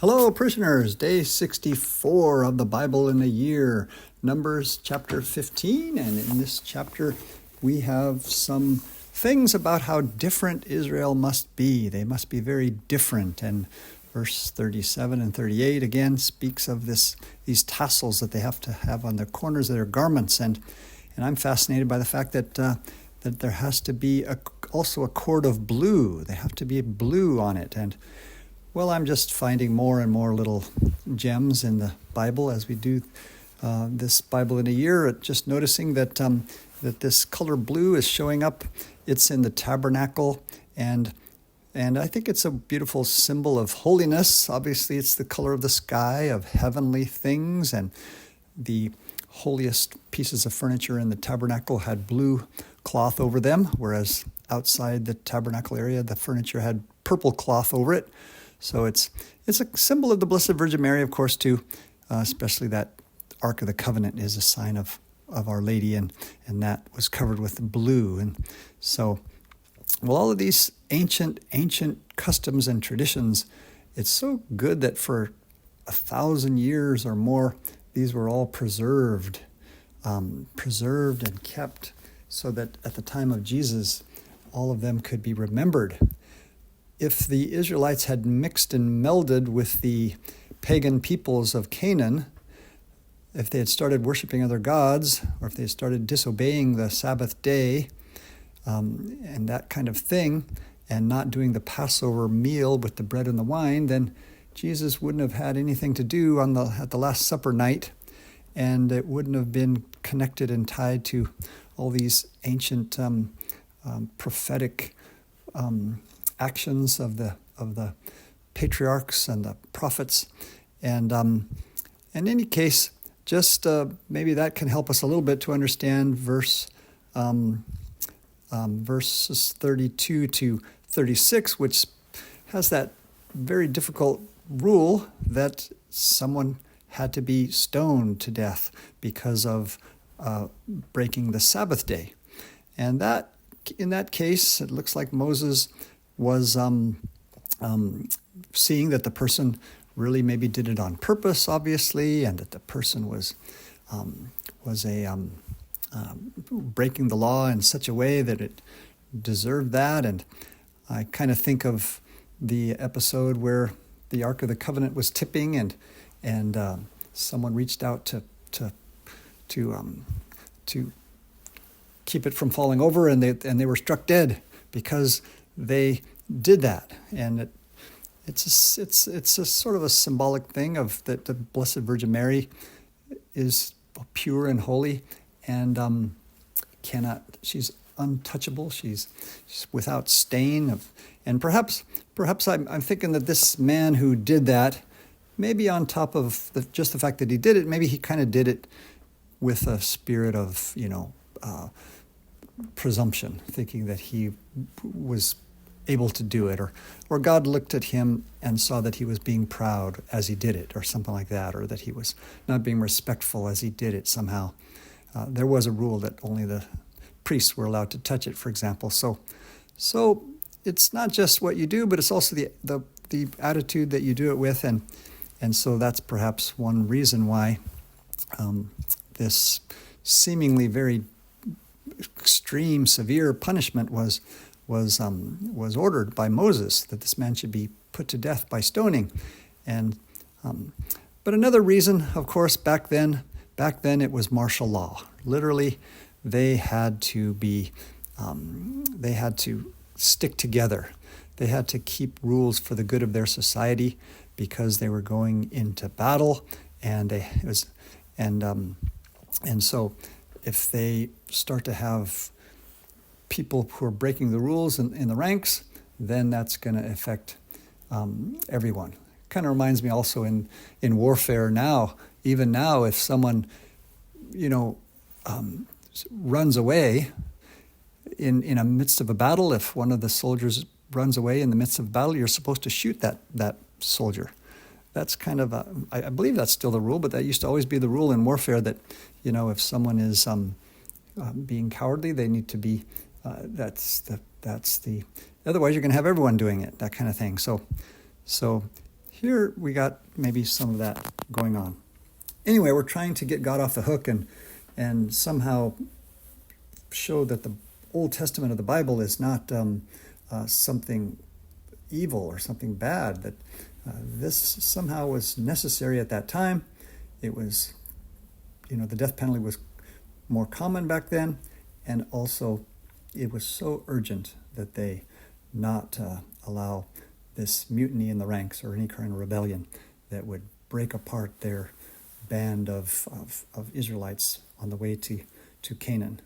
Hello, parishioners. Day 64 of the Bible in a Year, Numbers chapter 15. And in this chapter, we have some things about how different Israel must be. They must be very different. And verse 37 and 38 again speaks of these tassels that they have to have on the corners of their garments. And I'm fascinated by the fact that there has to be also a cord of blue. They have to be blue on it. And well, I'm just finding more and more little gems in the Bible as we do this Bible in a Year. Just noticing that this color blue is showing up. It's in the tabernacle, and I think it's a beautiful symbol of holiness. Obviously, it's the color of the sky, of heavenly things, and the holiest pieces of furniture in the tabernacle had blue cloth over them, whereas outside the tabernacle area, the furniture had purple cloth over it. So it's a symbol of the Blessed Virgin Mary, of course, too, especially that Ark of the Covenant is a sign of Our Lady, and that was covered with blue. And so, well, all of these ancient customs and traditions, it's so good that for 1,000 years or more, these were all preserved and kept so that at the time of Jesus, all of them could be remembered. If the Israelites had mixed and melded with the pagan peoples of Canaan, if they had started worshiping other gods, or if they had started disobeying the Sabbath day, and that kind of thing, and not doing the Passover meal with the bread and the wine, then Jesus wouldn't have had anything to do at the Last Supper night, and it wouldn't have been connected and tied to all these ancient prophetic actions of the patriarchs and the prophets. And in any case, just maybe that can help us a little bit to understand verses 32 to 36, which has that very difficult rule that someone had to be stoned to death because of breaking the Sabbath day. And that, in that case, it looks like Moses was seeing that the person really maybe did it on purpose, obviously, and that the person was breaking the law in such a way that it deserved that. And I kind of think of the episode where the Ark of the Covenant was tipping, and someone reached out to keep it from falling over, and they were struck dead because they did that. And it's a sort of a symbolic thing of that the Blessed Virgin Mary is pure and holy, and she's untouchable. She's without stain. And perhaps I'm thinking that this man who did that, maybe on top of just the fact that he did it, maybe he kind of did it with a spirit of presumption, thinking that he was able to do it, or God looked at him and saw that he was being proud as he did it, or something like that, or that he was not being respectful as he did it somehow. There was a rule that only the priests were allowed to touch it, for example. So it's not just what you do, but it's also the attitude that you do it with, and so that's perhaps one reason why this seemingly very extreme, severe punishment was ordered by Moses, that this man should be put to death by stoning. And but another reason, of course, back then it was martial law. Literally, they had to stick together. They had to keep rules for the good of their society because they were going into battle, and so if they start to have people who are breaking the rules in the ranks, then that's going to affect everyone. Kind of reminds me also in warfare now, even now, if someone, runs away in the midst of a battle, if one of the soldiers runs away in the midst of a battle, you're supposed to shoot that soldier. That's kind of I believe that's still the rule, but that used to always be the rule in warfare, that, if someone is being cowardly, they need to be, otherwise you're going to have everyone doing it, that kind of thing. So here we got maybe some of that going on. Anyway, we're trying to get God off the hook and somehow show that the Old Testament of the Bible is not something evil or something bad, that this somehow was necessary at that time. It was, the death penalty was more common back then, and also it was so urgent that they not allow this mutiny in the ranks or any kind of rebellion that would break apart their band of Israelites on the way to Canaan.